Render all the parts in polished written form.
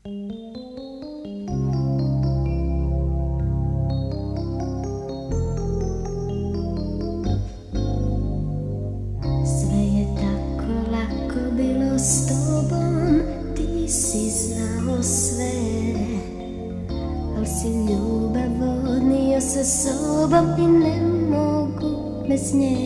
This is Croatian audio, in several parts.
Sve je tako lako bilo s tobom, ti si znao sve, al si ljubav odnio sa sobom i ne mogu bez nje.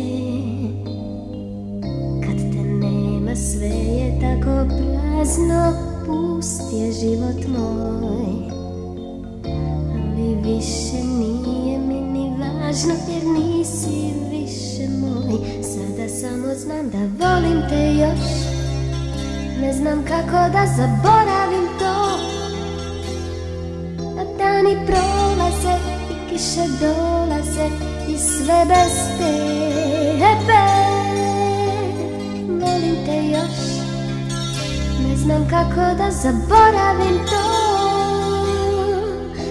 Kad te nema sve je tako prazno, pust je život moj, ali više nije mi ni važno jer nisi više moj. Sada samo znam da volim te još, ne znam kako da zaboravim to. A dani prolaze i kiše dolaze i sve bez tebe. Volim te još, ne znam kako da zaboravim to.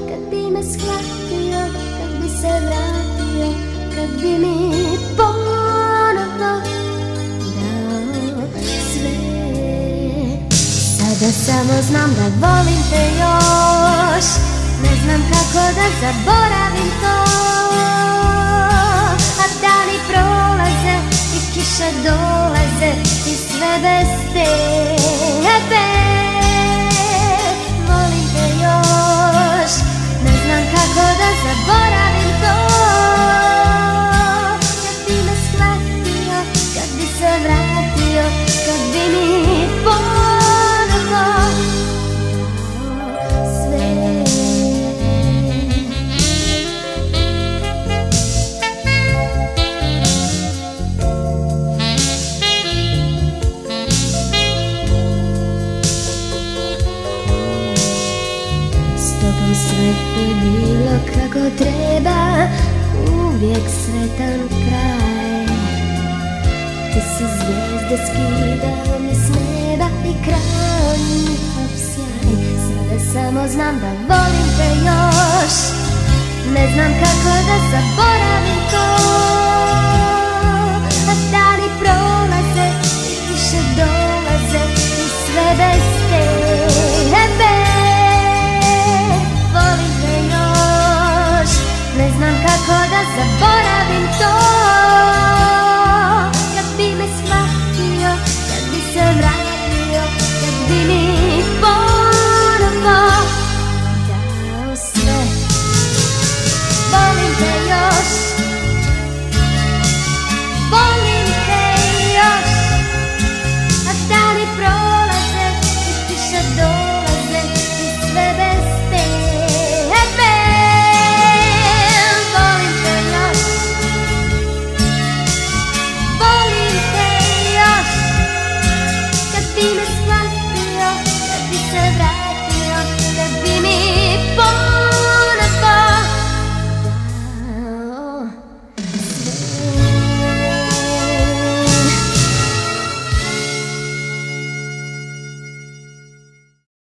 Kad bi me shvatio, kad bi se vratio, kad bi mi ponovo dao sve. Sada samo znam da volim te još, ne znam kako da zaboravim to. A dani prolaze i kiše dolaze i sve bez tebe. Volim te još, ne znam kako da zaboravim to. Kad bi me shvatio, kad bi se vratio, kad bi mi ponovo dao sve. Sve je bilo kako treba, uvijek sretan kraj. Ti si zvijezde skidao mi s neba i krao njihov sjaj. Sada samo znam da volim te još, ne znam kako da zaboravim to. A dani prolaze i kiše dolaze i sve bez tebe. Volim te još, ne znam kako da zaboravim to. Kad bi me shvatio, kad bi se vratio, kad bi mi ponovo dao sve. Volim te još, volim te još. A dani prolaze i kiše dolaze